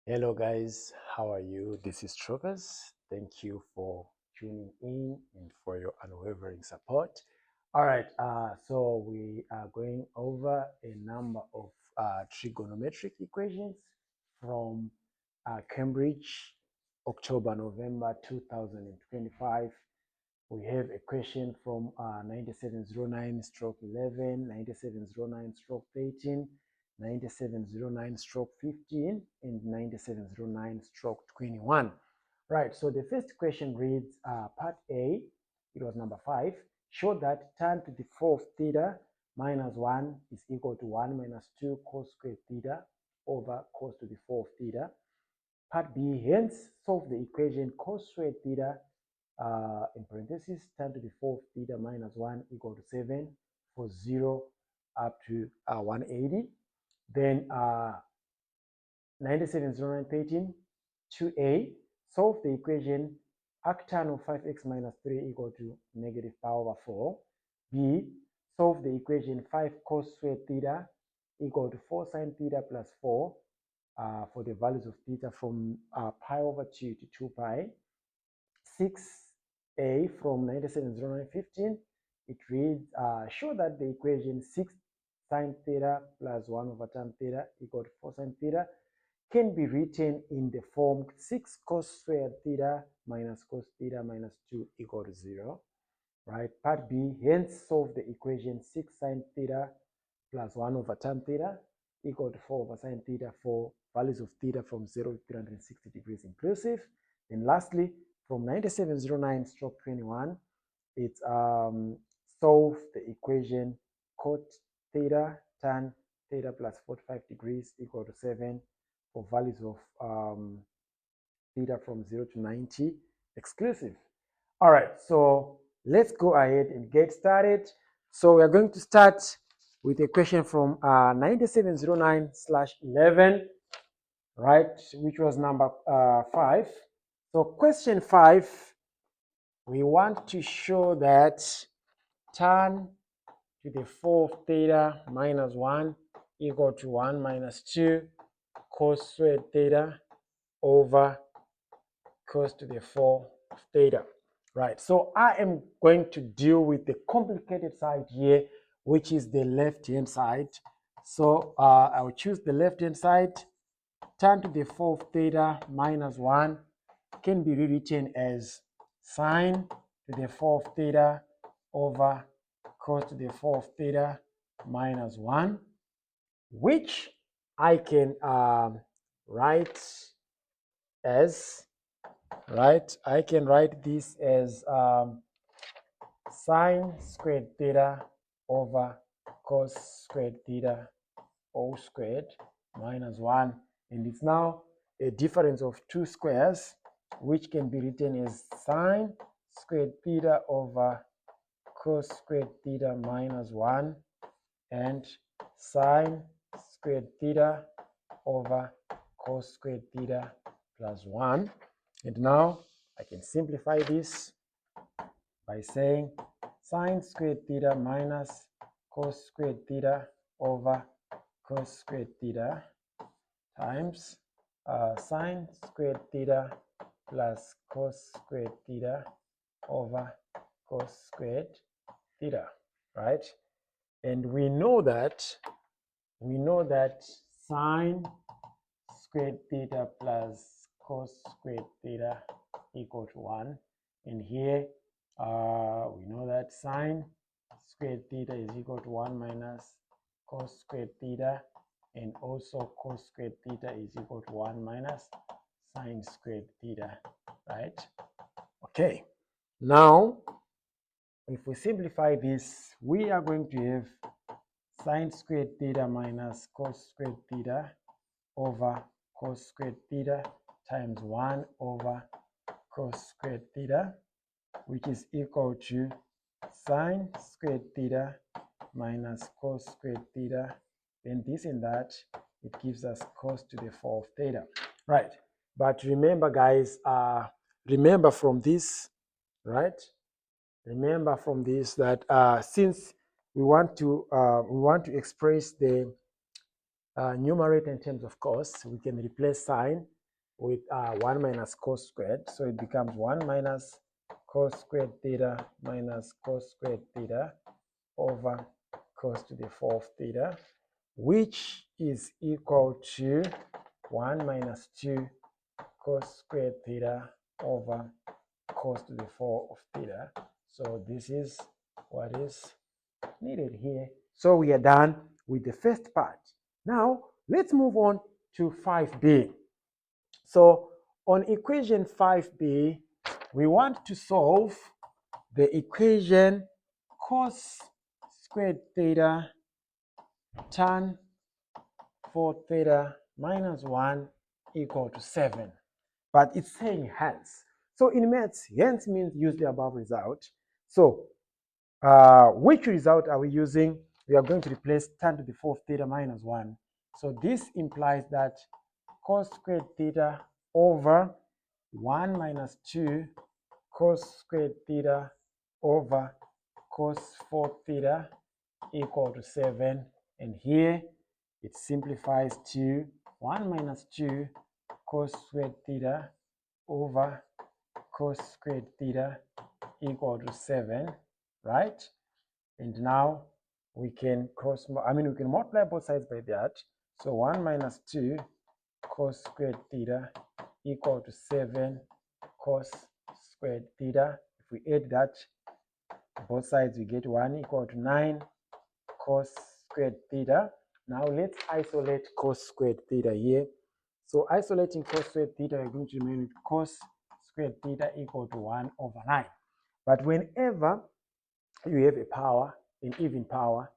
Hello guys, how are you? This is Trockers. Thank you for tuning in and for your unwavering support. All right, so we are going over a number of trigonometric equations from Cambridge, October, November 2025. We have a question from 9709 stroke 11, 9709 stroke 13, 9709 stroke 15, and 9709 stroke 21. Right, so the first question reads part A, it was number 5, show that tan to the fourth theta minus 1 is equal to 1 minus 2 cos squared theta over cos to the fourth theta. Part B, hence solve the equation cos squared theta in parentheses tan to the fourth theta minus 1 equal to 7 for 0 up to 180. Then 970913, 2a, solve the equation arctan of 5x minus 3 equal to negative pi over 4. B, solve the equation 5 cos squared theta equal to 4 sine theta plus 4 for the values of theta from pi over 2 to 2 pi. 6a from 970915, it reads, show that the equation 6 sine theta plus 1 over tan theta equal to 4 sine theta can be written in the form 6 cos squared theta minus cos theta minus 2 equal to 0. Right? Part B, hence solve the equation 6 sine theta plus 1 over tan theta equal to 4 over sine theta for values of theta from 0 to 360 degrees inclusive. And lastly, from 9709 stroke 21, it's solve the equation cot theta tan theta plus 45 degrees equal to 7 for values of theta from 0 to 90 exclusive. All right, so let's go ahead and get started. So we are going to start with a question from 9709/11, right, which was number 5. So question 5, we want to show that tan to the fourth theta minus 1 equal to 1 minus 2 cos squared theta over cos to the fourth theta. Right, so I am going to deal with the complicated side here, which is the left-hand side. So I'll choose the left-hand side. Tan to the fourth theta minus 1 can be rewritten as sine to the fourth theta over cos to the fourth theta minus 1, which I can write as, I can write this as sine squared theta over cos squared theta all squared minus 1. And it's now a difference of two squares, which can be written as sine squared theta over cos squared theta minus 1 and sine squared theta over cos squared theta plus 1. And now I can simplify this by saying sine squared theta minus cos squared theta over cos squared theta times sine squared theta plus cos squared theta over cos squared theta, right? And we know that sine squared theta plus cos squared theta equal to 1. And here we know that sine squared theta is equal to 1 minus cos squared theta, and also cos squared theta is equal to 1 minus sine squared theta, right? Okay, now if we simplify this, we are going to have sine squared theta minus cos squared theta over cos squared theta times 1 over cos squared theta, which is equal to sine squared theta minus cos squared theta, then this and that, it gives us cos to the fourth theta, right? But remember, guys, remember from this, right? Remember from this that since we want to express the numerator in terms of cos, we can replace sine with 1 minus cos squared. So it becomes 1 minus cos squared theta minus cos squared theta over cos to the 4th theta, which is equal to 1 minus 2 cos squared theta over cos to the 4 of theta. So this is what is needed here. So we are done with the first part. Now let's move on to 5b. So on equation 5b, we want to solve the equation cos squared theta tan 4 theta minus 1 equal to 7. But it's saying hence. So in maths, hence means use the above result. So which result are we using? We are going to replace tan to the 4th theta minus 1. So this implies that cos squared theta over 1 minus 2 cos squared theta over cos 4 theta equal to 7. And here it simplifies to 1 minus 2 cos squared theta over cos squared theta equal to 7, right? And now we can we can multiply both sides by that. So 1 minus 2 cos squared theta equal to 7 cos squared theta. If we add that, both sides we get 1 equal to 9 cos squared theta. Now let's isolate cos squared theta here. So isolating cos squared theta, we're going to remain with cos squared theta equal to 1 over 9. But whenever you have a power, an even power,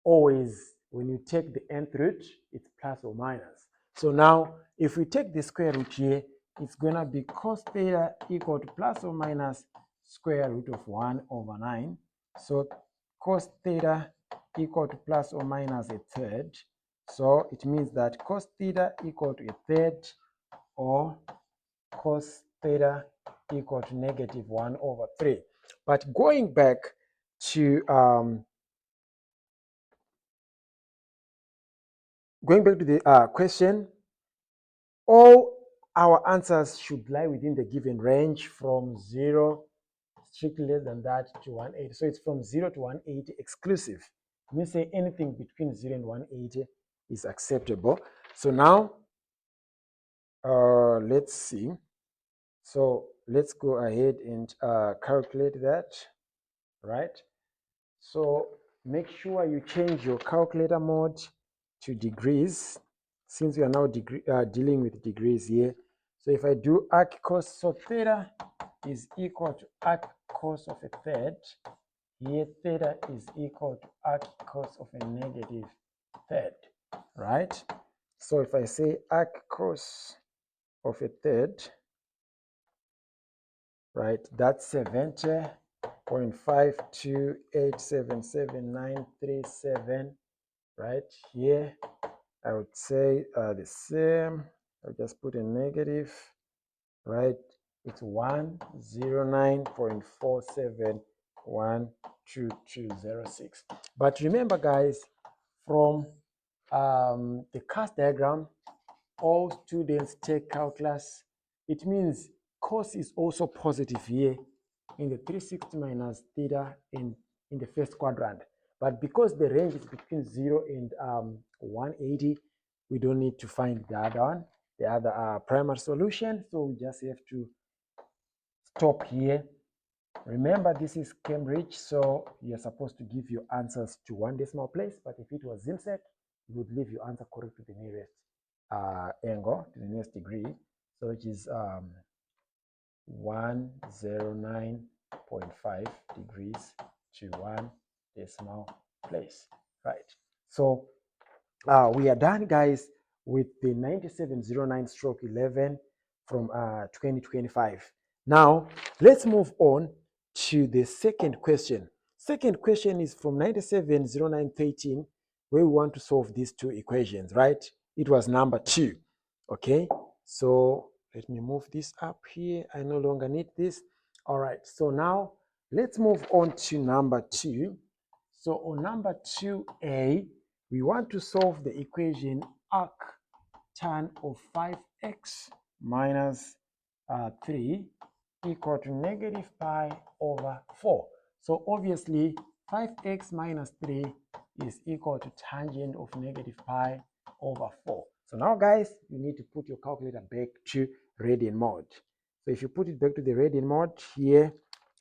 always when you take the nth root, it's plus or minus. So now if we take the square root here, it's going to be cos theta equal to plus or minus square root of 1 over 9. So cos theta equal to plus or minus a third. So it means that cos theta equal to a third or cos theta equal to negative 1 over 3. But going back to the question, all our answers should lie within the given range from 0, strictly less than that, to 180. So it's from 0 to 180 exclusive. It means say anything between 0 and 180 is acceptable. So now, let's see. So let's go ahead and calculate that, right? So make sure you change your calculator mode to degrees, since we are now dealing with degrees here. So if I do arc cos, so theta is equal to arc cos of a third. Here theta is equal to arc cos of a negative third, right? So if I say arc cos of a third, right, that's 70.528777937, right? Here I would say the same. I'll just put a negative, right? It's 109.47122206. But remember, guys, from the class diagram, all students take calculus. It means cos is also positive here in the 360 minus theta in the first quadrant. But because the range is between 0 and 180, we don't need to find the other one, the other primary solution. So we just have to stop here. Remember, this is Cambridge, so you're supposed to give your answers to one decimal place. But if it was ZIMSEC, you would leave your answer correct to the nearest angle, to the nearest degree, so which is 109.5 degrees to one decimal place, right? So we are done, guys, with the 9709/11 from 2025. Now let's move on to the second question. Second question is from 970913, where we want to solve these two equations, right? It was number 2. Okay, so let me move this up here. I no longer need this. All right, so now let's move on to number 2. So on number 2A, we want to solve the equation arctan of 5x minus 3 equal to negative pi over 4. So obviously 5x minus 3 is equal to tangent of negative pi over 4. So now guys, you need to put your calculator back to radian mode. So if you put it back to the radian mode here,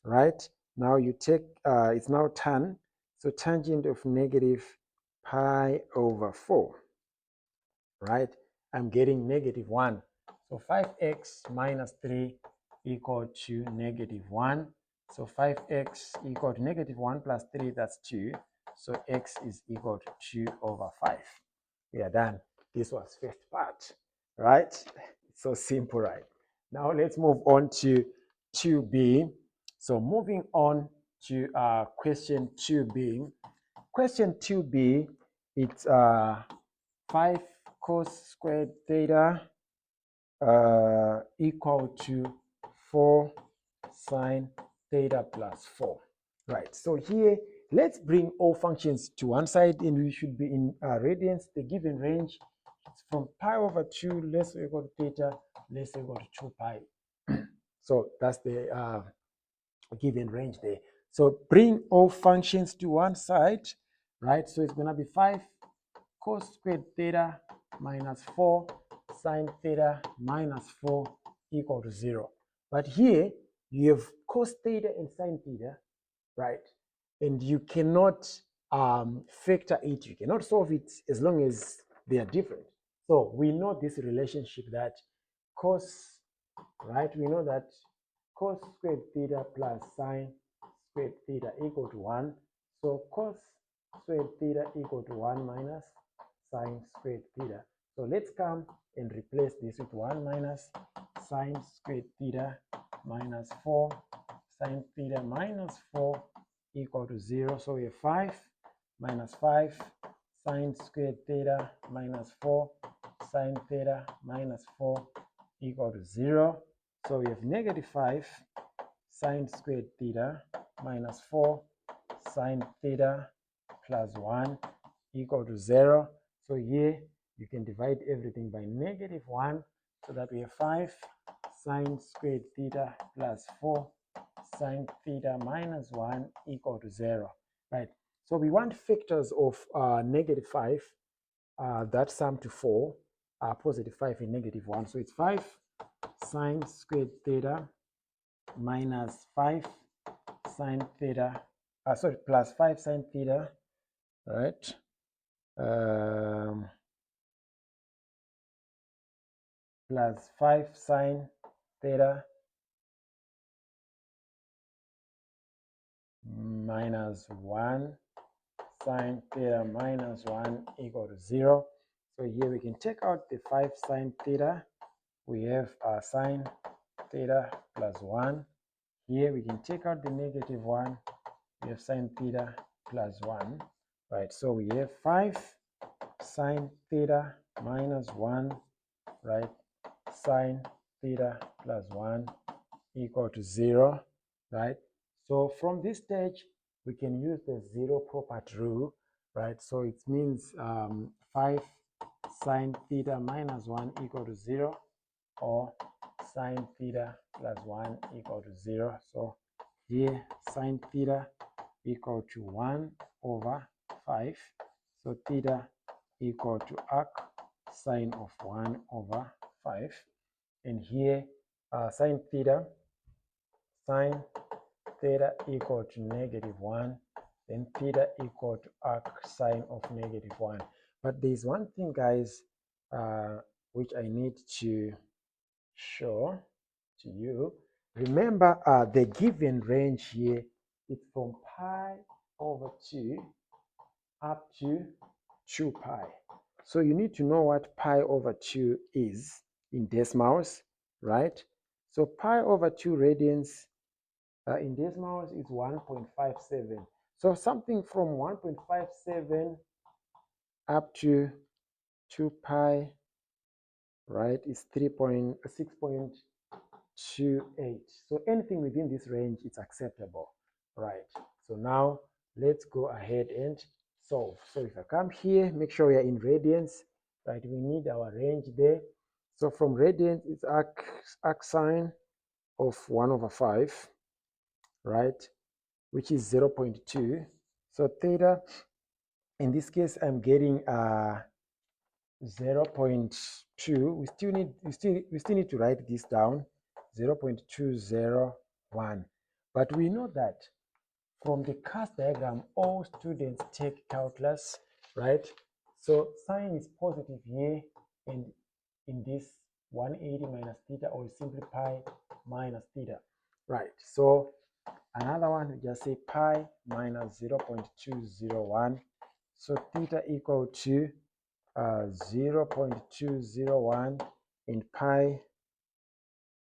right, now you take, it's now tan, so tangent of negative pi over 4, right? I'm getting negative 1. So 5x minus 3 equal to negative 1. So 5x equal to negative 1 plus 3, that's 2. So x is equal to 2 over 5. We are done. This was first part, right? It's so simple, right? Now let's move on to 2b. So moving on to question 2b. Question 2b, it's 5 cos squared theta equal to 4 sine theta plus 4. Right, so here let's bring all functions to one side and we should be in radians. The given range is from pi over 2 less or equal to theta less or equal to 2 pi. So that's the given range there. So bring all functions to one side, right? So it's going to be 5 cos squared theta minus 4 sine theta minus 4 equal to 0. But here you have cos theta and sine theta, right? And you cannot factor it. You cannot solve it as long as they are different. So we know this relationship that cos, right? We know that cos squared theta plus sine squared theta equal to 1. So cos squared theta equal to 1 minus sine squared theta. So let's come and replace this with 1 minus sine squared theta minus 4 sine theta minus 4 equal to 0. So we have 5 minus 5 sine squared theta minus 4 sine theta minus 4 equal to 0. So we have negative 5 sine squared theta minus 4 sine theta plus 1 equal to 0. So here you can divide everything by negative 1 so that we have 5 sine squared theta plus 4 sine theta minus 1 equal to 0. Right. So we want factors of negative 5 that sum to 4, positive 5 and negative 1. So it's 5 sine squared theta minus 5 sine theta, plus 5 sine theta, right? Plus 5 sine theta minus 1 sine theta minus 1 equal to 0. So here we can take out the 5 sine theta. We have sine theta plus 1. Here we can take out the negative 1. We have sine theta plus 1. Right, so we have 5 sine theta minus 1, right? Sine theta plus 1 equal to 0, right? So from this stage, we can use the zero property rule, right? So it means 5 sine theta minus 1 equal to 0, or sine theta plus 1 equal to 0. So here sine theta equal to 1 over 5. So theta equal to arc sine of 1 over 5. And here sine theta equal to negative 1. Then theta equal to arc sine of negative 1. But there's one thing, guys, which I need to show to you. Remember, the given range here is from pi over 2 up to 2 pi. So you need to know what pi over 2 is in decimals, right? So pi over 2 radians in decimals is 1.57. So something from 1.57 up to 2 pi, right, is 6.28. So anything within this range is acceptable, right? So now let's go ahead and solve. So if I come here, make sure we are in radians, right? We need our range there. So from radians, it's arc sine of 1 over 5, right? Which is 0.2. So theta, in this case, I'm getting 0.2. We still need to write this down, 0.201. But we know that from the CAS diagram, all students take calculus, right? So sine is positive here, and in this 180 minus theta, or simply pi minus theta, right? So another one, we just say pi minus 0.201. So theta equal to 0.201 in pi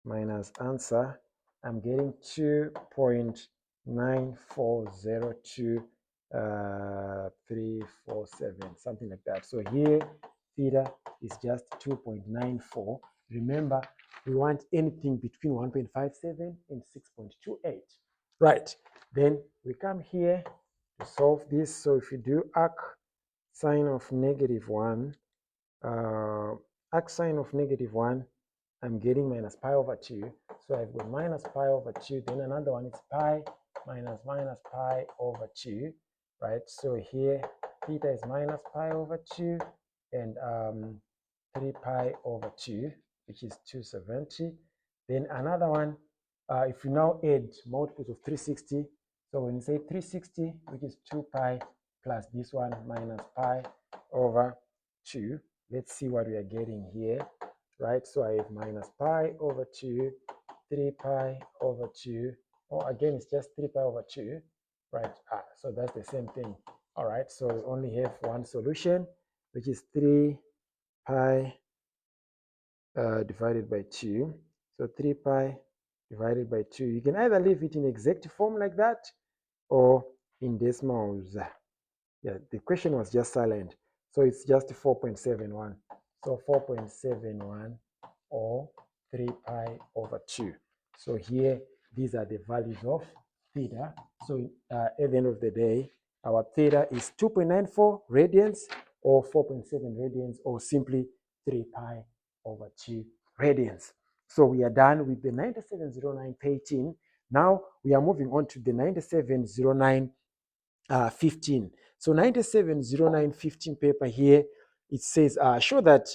minus answer. I'm getting 2.9402 347, something like that. So here theta is just 2.94. Remember, we want anything between 1.57 and 6.28. Right. Then we come here to solve this. So if you do arc sine of -1, arc sine of -1, I'm getting minus pi over 2. So I've got minus pi over 2. Then another one is pi minus pi over 2, right? So here theta is minus pi over 2 and 3 pi over 2, which is 270. Then another one, if you now add multiples of 360, so when you say 360, which is 2 pi plus this one minus pi over 2, let's see what we are getting here, right? So I have minus pi over 2, 3 pi over 2. Oh, again, it's just 3 pi over 2, right? So that's the same thing. All right, so we only have one solution, which is 3 pi divided by 2. So 3 pi divided by 2. You can either leave it in exact form like that or in decimals. Yeah, the question was just silent. So it's just 4.71. So 4.71 or 3 pi over 2. So here, these are the values of theta. So at the end of the day, our theta is 2.94 radians or 4.7 radians or simply 3 pi over 2 radians. So we are done with the 9709 18. Now we are moving on to the 9709 15. So 970915 paper here, it says show that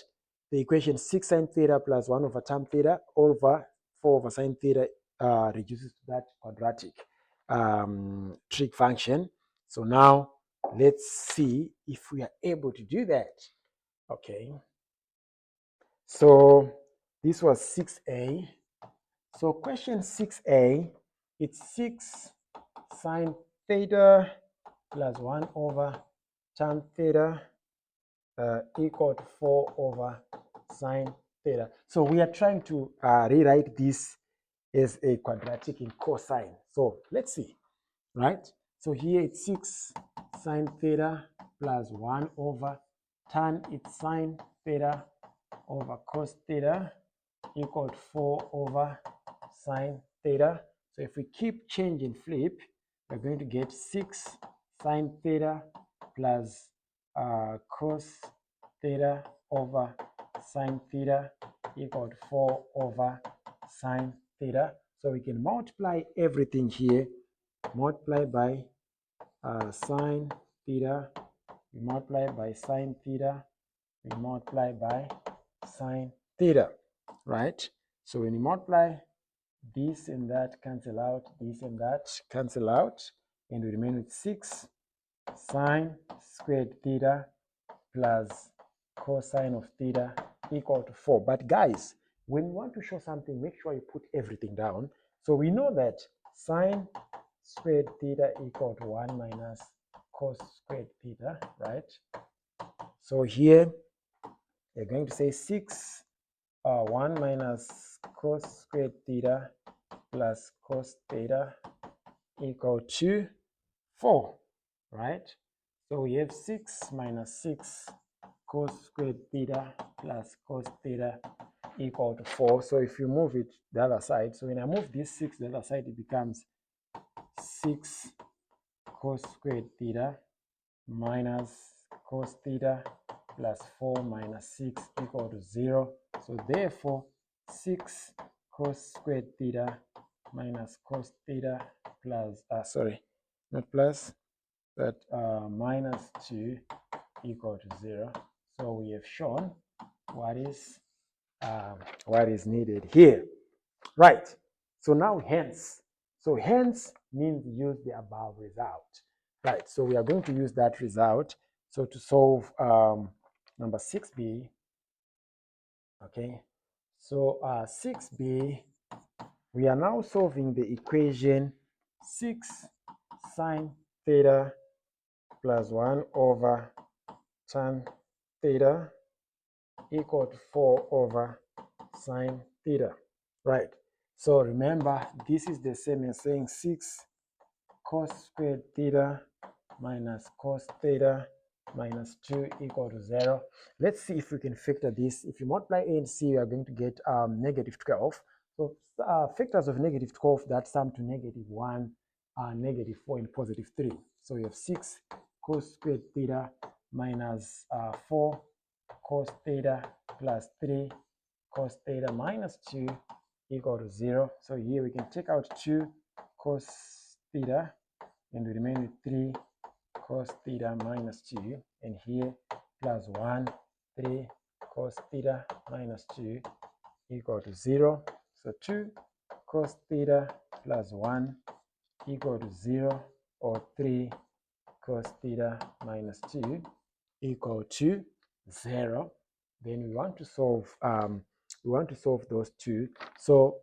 the equation 6 sine theta plus 1 over tan theta over 4 over sine theta reduces to that quadratic trig function. So now let's see if we are able to do that. Okay. So this was 6a. So question 6a, it's 6 sine theta plus 1 over tan theta equal to 4 over sine theta. So we are trying to rewrite this as a quadratic in cosine. So let's see, right? So here it's 6 sine theta plus 1 over tan it's sine theta over cos theta equal to 4 over sine theta. So if we keep changing flip, we're going to get 6 sine theta plus cos theta over sine theta equal to 4 over sine theta. So we can multiply everything here, multiply by sine theta, we multiply by sine theta, we multiply by sine theta, right? So when you multiply, this and that cancel out, this and that cancel out, and we remain with 6 sine squared theta plus cosine of theta equal to 4. But guys, when you want to show something, make sure you put everything down. So we know that sine squared theta equal to 1 minus cos squared theta, right? So here, you're going to say 6 1 minus cos squared theta plus cos theta equal to 4, right? So we have 6 minus 6 cos squared theta plus cos theta equal to 4. So if you move it the other side, so when I move this 6 the other side, it becomes 6 cos squared theta minus cos theta plus 4 minus 6 equal to 0. So therefore, 6 cos squared theta minus cos theta plus, not plus, but minus 2 equal to 0. So we have shown what is needed here. Right. So now hence. So hence means use the above result. Right. So we are going to use that result. So to solve number 6b, okay. So 6b, we are now solving the equation 6 sine theta plus 1 over tan theta equal to 4 over sine theta. Right. So remember, this is the same as saying 6 cos squared theta minus cos theta minus 2 equal to 0. Let's see if we can factor this. If you multiply A and C, you are going to get negative 12. So factors of negative 12 that sum to negative 1 are negative 4 and positive 3. So you have 6 cos squared theta minus 4 cos theta plus 3 cos theta minus 2 equal to 0. So here we can take out 2 cos theta and we remain with 3 cos theta minus 2, and here plus 1, 3 cos theta minus 2 equal to 0. So 2 cos theta plus 1 equal to 0, or 3 cos theta minus 2 equal to 0. Then we want to solve those two. So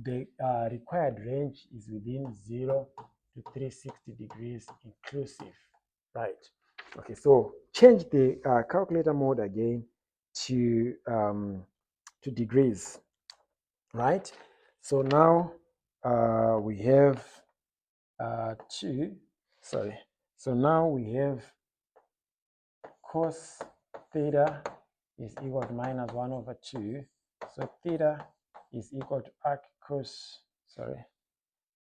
the required range is within 0 to 360 degrees inclusive, right? Okay, so change the calculator mode again to degrees, right? So now we have so now we have cos theta is equal to minus 1 over 2. So theta is equal to arc cos,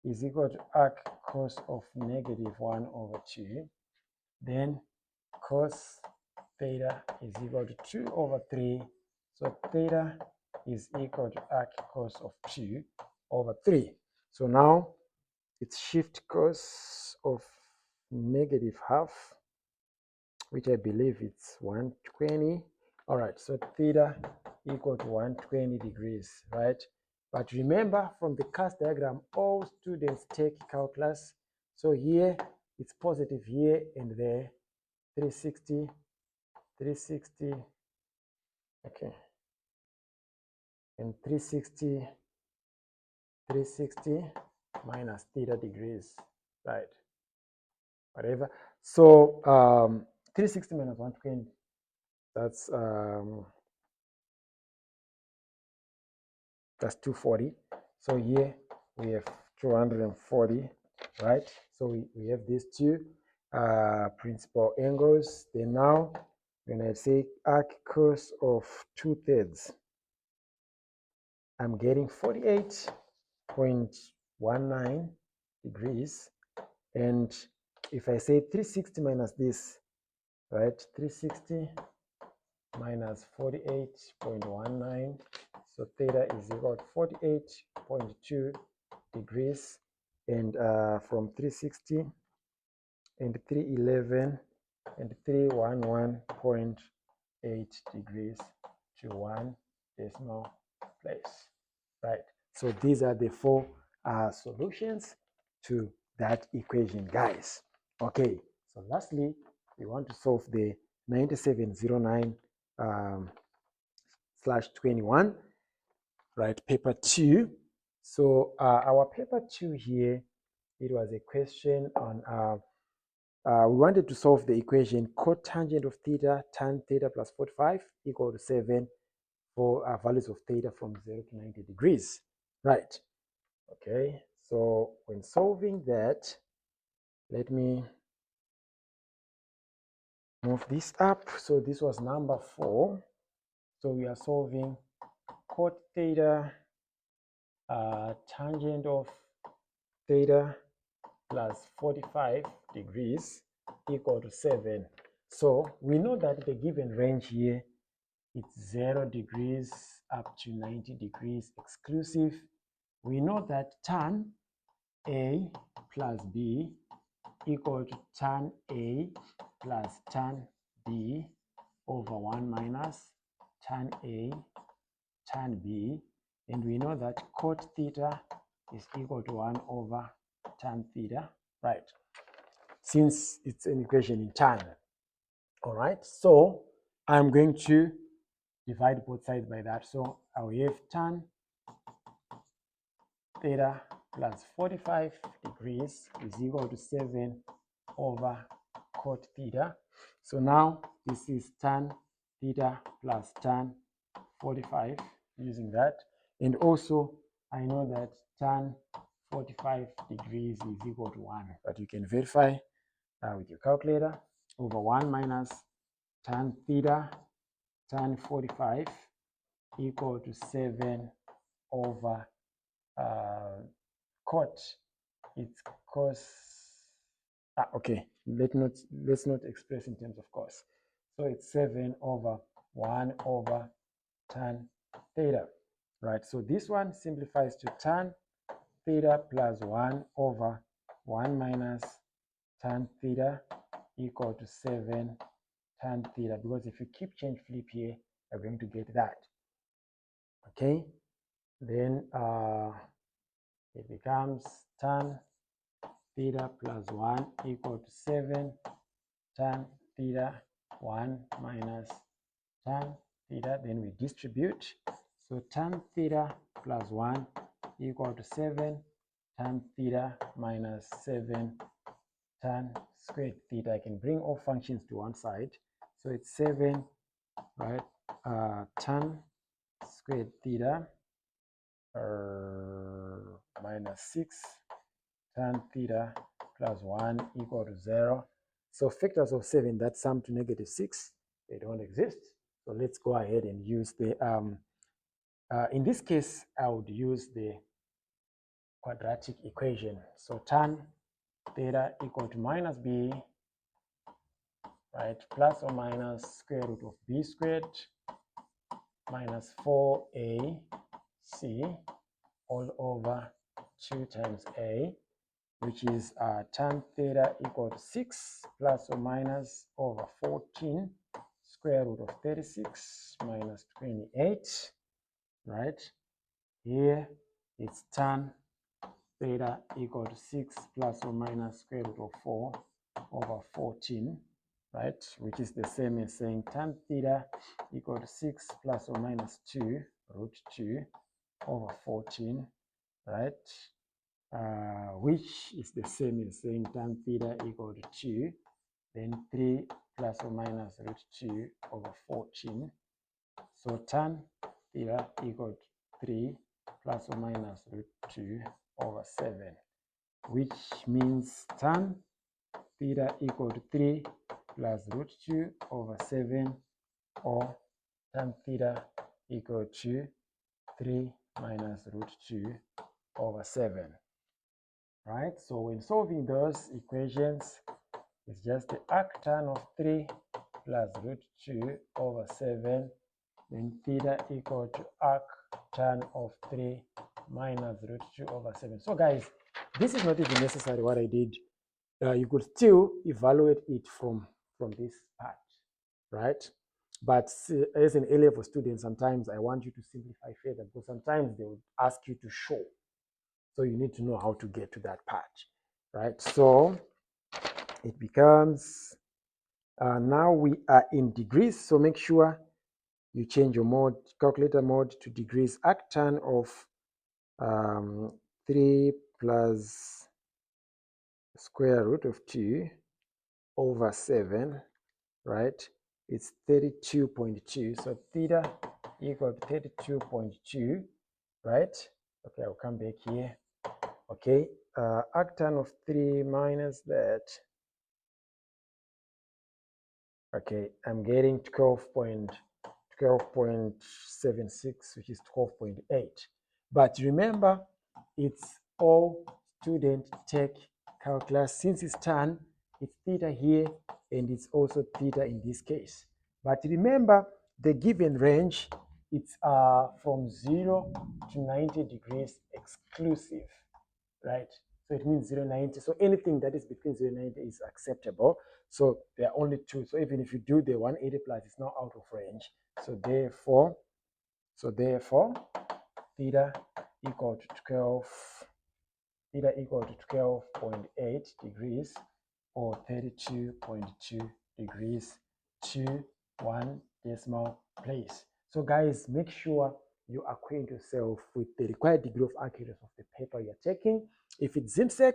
is equal to arc cos of negative 1 over 2. Then cos theta is equal to 2 over 3. So theta is equal to arc cos of 2 over 3. So now it's shift cos of negative half, which I believe it's 120. All right, so theta equal to 120 degrees, right? But remember, from the cast diagram, all students take calculus. So here it's positive here and there, 360, 360, okay, and 360, 360 minus theta degrees, right? Whatever. So 360 minus 120, that's 240. So here we have 240, right? So we have these two principal angles. Then now when I say arc cos of 2/3, I'm getting 48.19 degrees. And if I say 360 minus this, right, 360 minus 48.19, so theta is equal to 48.2 degrees, and from 360 and 311 and 311.8 degrees to 1 decimal place, right? So these are the four solutions to that equation, guys. Okay, so lastly, we want to solve the 9709 /21, right, paper 2. So our paper 2 here, it was a question on we wanted to solve the equation cotangent of theta tan theta plus 45 equal to 7 for values of theta from 0 to 90 degrees, right? Okay, so when solving that, let me move this up. So this was number 4. So we are solving cot theta tangent of theta plus 45 degrees. equal to 7. So we know that the given range here, it's 0 degrees up to 90 degrees exclusive. We know that tan A plus B equal to tan A plus tan B over 1 minus tan A tan B, and we know that cot theta is equal to 1 over tan theta, right? Since it's an equation in tan. All right, so I'm going to divide both sides by that. So I will have tan theta plus 45 degrees is equal to 7 over cot theta. So now this is tan theta plus tan 45 using that. And also I know that tan 45 degrees is equal to 1, but you can verify with your calculator. Over 1 minus tan theta tan 45 equal to 7 over cot. It's cos. Okay, let's not express in terms of cos. So it's 7 over 1 over tan theta, right? So this one simplifies to tan theta plus 1 over 1 minus tan theta equal to 7 tan theta, because if you keep change flip here, you're going to get that. Okay, then it becomes tan theta plus 1 equal to 7 tan theta 1 minus tan theta. Then we distribute. So tan theta plus 1 equal to 7 tan theta minus 7 tan squared theta. I can bring all functions to one side. So it's 7, right? Tan squared theta minus 6 tan theta plus 1 equal to 0. So factors of 7 that sum to negative 6, they don't exist. So let's go ahead and use the, in this case, I would use the quadratic equation. So tan theta equal to minus b, right, plus or minus square root of b squared minus 4ac all over 2 times a, which is tan theta equal to 6 plus or minus over 14 square root of 36 minus 28, right? Here it's tan theta equal to 6 plus or minus square root of 4 over 14, right? Which is the same as saying tan theta equal to 6 plus or minus 2 root 2 over 14, right? Which is the same as saying tan theta equal to 2, then 3 plus or minus root 2 over 14. So tan theta equal to 3 plus or minus root 2 over 7, which means tan theta equal to 3 plus root 2 over 7, or tan theta equal to 3 minus root 2 over 7. Right? So when solving those equations, it's just the arctan of 3 plus root 2 over 7, then theta equal to arctan of 3 minus root 2 over 7. So guys, this is not even necessary what I did. You could still evaluate it from this part, right? But as an A-level student, sometimes I want you to simplify further, because sometimes they would ask you to show. So you need to know how to get to that part, right? So it becomes, now we are in degrees. So make sure you change your mode, calculator mode, to degrees. Arctan of 3 plus square root of 2 over 7, right? It's 32.2. So theta equal to 32.2, right? Okay, I'll come back here. Okay, arctan of 3 minus that. Okay, I'm getting 12.76, which is 12.8. But remember, it's all student tech calculus. Since it's tan, it's theta here, and it's also theta in this case. But remember, the given range, it's from 0 to 90 degrees exclusive, right? So it means 0, 90. So anything that is between 0 and 90 is acceptable. So there are only two. So even if you do the 180 plus, it's not out of range. So therefore, theta equal to 12, theta equal to 12.8 degrees or 32.2 degrees to 1 decimal place. So guys, make sure you acquaint yourself with the required degree of accuracy of the paper you're taking. If it's ZIMSEC,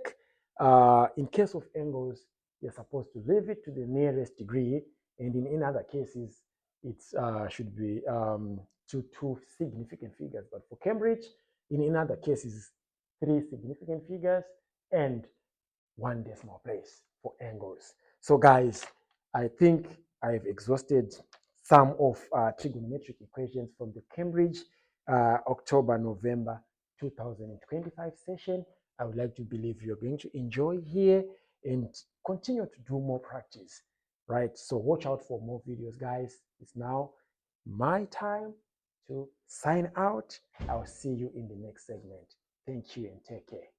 in case of angles, you're supposed to leave it to the nearest degree, and in other cases, it should be to two significant figures. But for Cambridge, in other cases, 3 significant figures and 1 decimal place for angles. So guys, I think I've exhausted some of trigonometric equations from the Cambridge October-November 2025 session. I would like to believe you're going to enjoy here and continue to do more practice, right? So watch out for more videos, guys. It's now my time to sign out. I'll see you in the next segment. Thank you and take care.